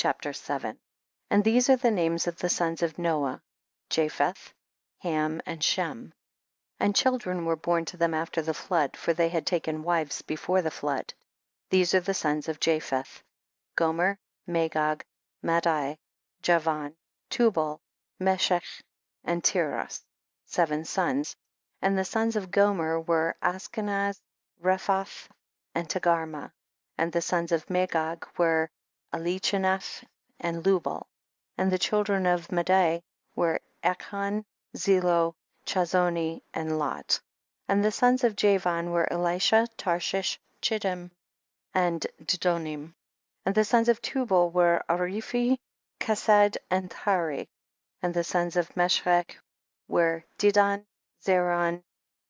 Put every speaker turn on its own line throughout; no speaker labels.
Chapter 7. And these are the names of the sons of Noah: Japheth, Ham, and Shem. And children were born to them after the flood, for they had taken wives before the flood. These are the sons of Japheth: Gomer, Magog, Madai, Javan, Tubal, Meshech, and Tiras, 7 sons. And the sons of Gomer were Ashkenaz, Rephath, and Togarmah. And the sons of Magog were Elichanaph and Lubal. And the children of Madai were Echon, Zelo, Chazoni, and Lot. And the sons of Javan were Elisha, Tarshish, Chittim, and Didonim. And the sons of Tubal were Arifi, Kesed, and Thari. And the sons of Meshech were Didan, Zeron,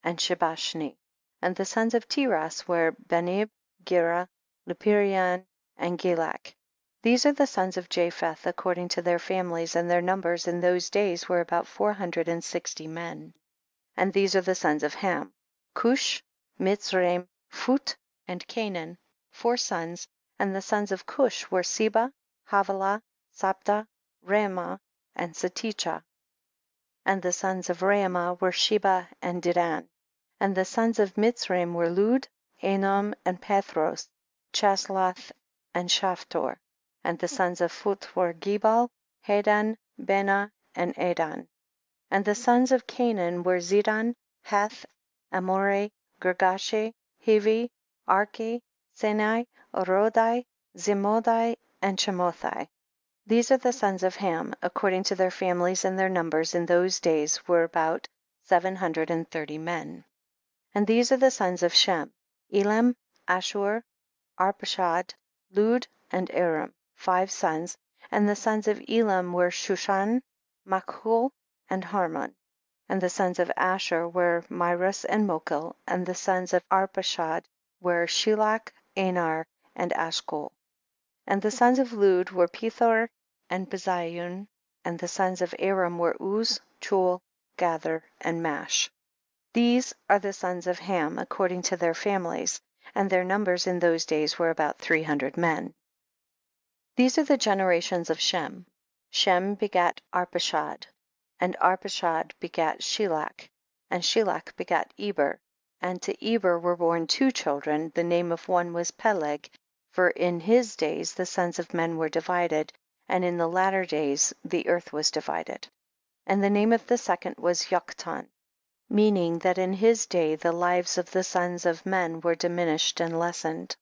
and Shebashni. And the sons of Tiras were Benib, Gera, Lupirian, and Gilak. These are the sons of Japheth according to their families, and their numbers in those days were about 460 men. And these are the sons of Ham: Cush, Mitzraim, Phut, and Canaan, 4 sons. And the sons of Cush were Seba, Havilah, Sabta, Raamah, and Saticha. And the sons of Raamah were Sheba and Dedan. And the sons of Mitzraim were Lud, Enom, and Pathros, Chaslath, and Shaftor. And the sons of Phut were Gebal, Hadan, Bena, and Adan. And the sons of Canaan were Zidon, Heth, Amore, Girgashi, Hivi, Arki, Sinai, Orodai, Zimodai, and Chemothai. These are the sons of Ham according to their families, and their numbers in those days were about 730 men. And these are the sons of Shem: Elam, Ashur, Arpachshad, Lud, and Aram, 5 sons. And the sons of Elam were Shushan, Makhul, and Harmon. And the sons of Asher were Mirus and Mokil. And the sons of Arpachshad were Shelach, Anar, and Ashkol. And the sons of Lud were Pethor and Bezayun. And the sons of Aram were Uz, Chul, Gather, and Mash. These are the sons of Ham according to their families, and their numbers in those days were about 300 men. These are the generations of Shem. Shem begat Arpachshad, and Arpachshad begat Shelach, and Shelach begat Eber. And to Eber were born 2 children. The name of one was Peleg, for in his days the sons of men were divided, and in the latter days the earth was divided. And the name of the second was Yoktan, meaning that in his day the lives of the sons of men were diminished and lessened.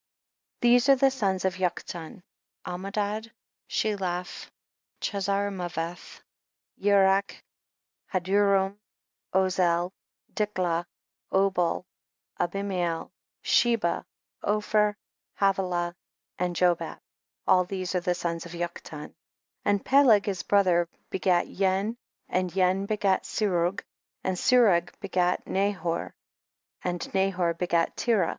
These are the sons of Yoktan: Almadad, Shelaph, Chazarmaveth, Yerach, Hadurum, Ozel, Dikla, Obal, Abimael, Sheba, Ophir, Havilah, and Jobab. All these are the sons of Yoktan. And Peleg his brother begat Yen, and Yen begat Serug, and Serug begat Nahor, and Nahor begat Terah.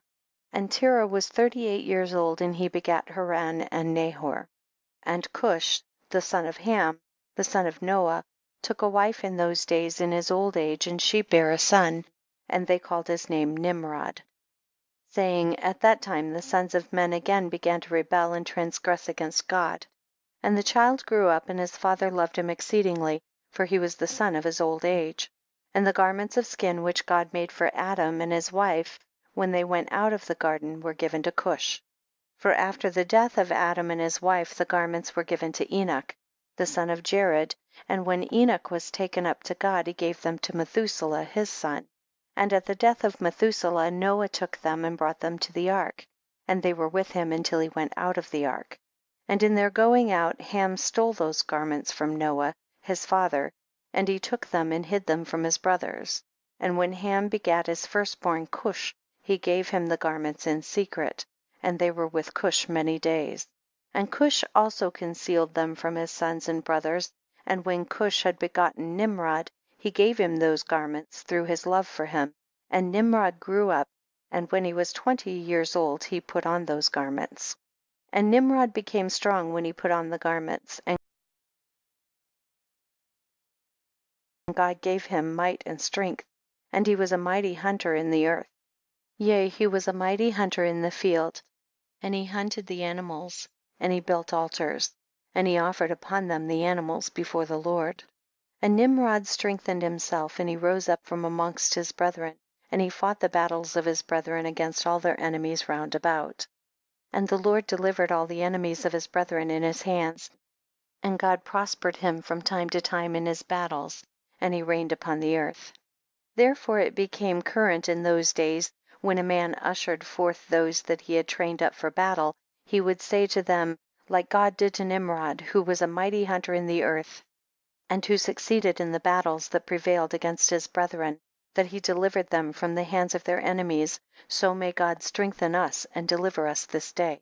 And Terah was 38 years old, and he begat Haran and Nahor. And Cush, the son of Ham, the son of Noah, took a wife in those days in his old age, and she bare a son, and they called his name Nimrod, saying, at that time the sons of men again began to rebel and transgress against God. And the child grew up, and his father loved him exceedingly, for he was the son of his old age. And the garments of skin which God made for Adam and his wife when they went out of the garden were given to Cush. For after the death of Adam and his wife the garments were given to Enoch, the son of Jared, and when Enoch was taken up to God he gave them to Methuselah his son. And at the death of Methuselah Noah took them and brought them to the ark, and they were with him until he went out of the ark. And in their going out Ham stole those garments from Noah his father, and he took them and hid them from his brothers. And when Ham begat his firstborn Cush, he gave him the garments in secret, and they were with Cush many days. And Cush also concealed them from his sons and brothers, and when Cush had begotten Nimrod, he gave him those garments through his love for him. And Nimrod grew up, and when he was 20 years old he put on those garments. And Nimrod became strong when he put on the garments, and God gave him might and strength, and he was a mighty hunter in the earth. Yea, he was a mighty hunter in the field, and he hunted the animals, and he built altars. and he offered upon them the animals before the Lord. And Nimrod strengthened himself, and he rose up from amongst his brethren, and he fought the battles of his brethren against all their enemies round about. And the Lord delivered all the enemies of his brethren in his hands, and God prospered him from time to time in his battles, and he reigned upon the earth. Therefore it became current in those days, when a man ushered forth those that he had trained up for battle, he would say to them, like God did to Nimrod, who was a mighty hunter in the earth, and who succeeded in the battles that prevailed against his brethren, that he delivered them from the hands of their enemies, so may God strengthen us and deliver us this day.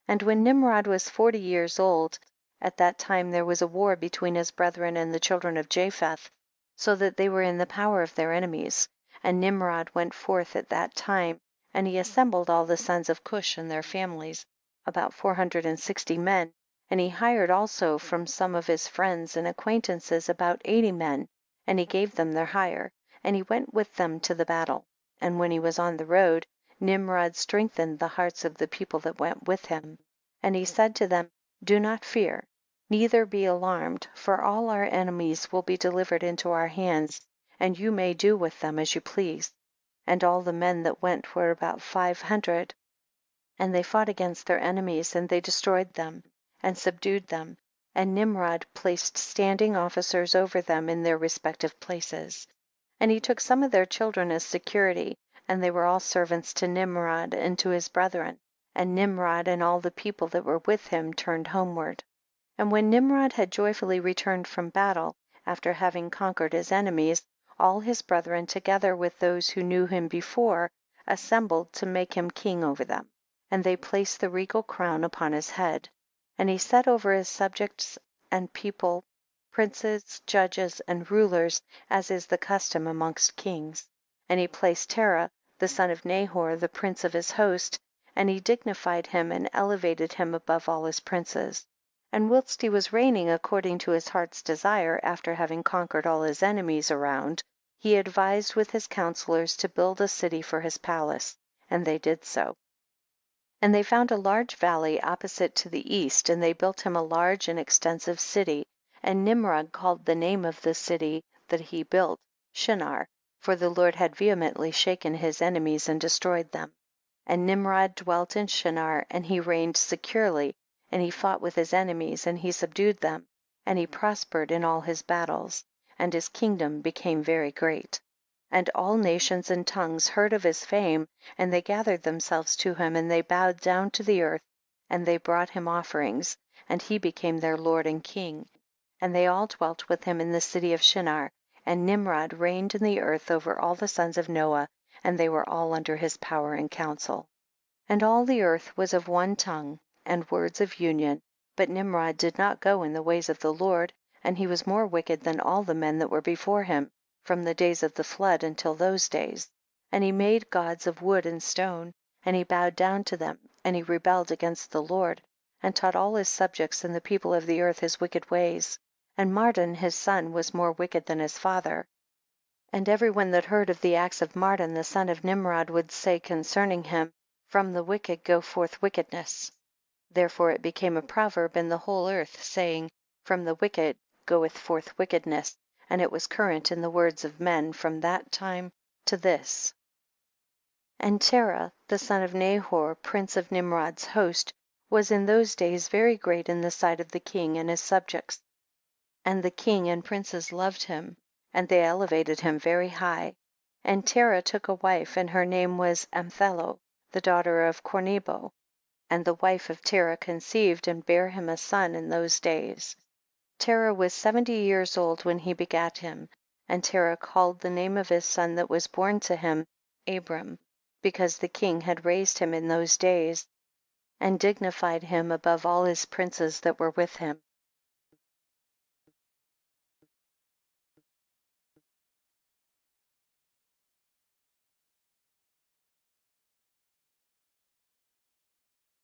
And when Nimrod was 40 years old, at that time there was a war between his brethren and the children of Japheth, so that they were in the power of their enemies. And Nimrod went forth at that time, and he assembled all the sons of Cush and their families, about 460 men, and he hired also from some of his friends and acquaintances about 80 men, and he gave them their hire, and he went with them to the battle. And when he was on the road, Nimrod strengthened the hearts of the people that went with him, and he said to them, do not fear, neither be alarmed, for all our enemies will be delivered into our hands, and you may do with them as you please. And all the men that went were about 500, and they fought against their enemies, and they destroyed them and subdued them, and Nimrod placed standing officers over them in their respective places. And he took some of their children as security, and they were all servants to Nimrod and to his brethren, and Nimrod and all the people that were with him turned homeward. And when Nimrod had joyfully returned from battle, after having conquered his enemies, all his brethren, together with those who knew him before, assembled to make him king over them, and they placed the regal crown upon his head. And he set over his subjects and people, princes, judges, and rulers, as is the custom amongst kings. And he placed Terah, the son of Nahor, the prince of his host, and he dignified him and elevated him above all his princes. And whilst he was reigning according to his heart's desire, after having conquered all his enemies around, he advised with his counselors to build a city for his palace, and they did so. And they found a large valley opposite to the east, and they built him a large and extensive city, and Nimrod called the name of the city that he built Shinar, for the Lord had vehemently shaken his enemies and destroyed them. And Nimrod dwelt in Shinar, and he reigned securely, and he fought with his enemies, and he subdued them, and he prospered in all his battles, and his kingdom became very great. And all nations and tongues heard of his fame, and they gathered themselves to him, and they bowed down to the earth, and they brought him offerings, and he became their Lord and King. And they all dwelt with him in the city of Shinar, and Nimrod reigned in the earth over all the sons of Noah, and they were all under his power and counsel. And all the earth was of one tongue and words of union, but Nimrod did not go in the ways of the Lord, and he was more wicked than all the men that were before him, from the days of the flood until those days. And he made gods of wood and stone, and he bowed down to them, and he rebelled against the Lord, and taught all his subjects and the people of the earth his wicked ways. And Mardon his son was more wicked than his father. And every one that heard of the acts of Mardon the son of Nimrod would say concerning him, from the wicked go forth wickedness. Therefore it became a proverb in the whole earth, saying, from the wicked goeth forth wickedness, and it was current in the words of men from that time to this. And Terah, the son of Nahor, prince of Nimrod's host, was in those days very great in the sight of the king and his subjects. And the king and princes loved him, and they elevated him very high. And Terah took a wife, and her name was Amthello, the daughter of Cornebo. And the wife of Terah conceived and bare him a son in those days. Terah was 70 years old when he begat him, and Terah called the name of his son that was born to him Abram, because the king had raised him in those days, and dignified him above all his princes that were with him.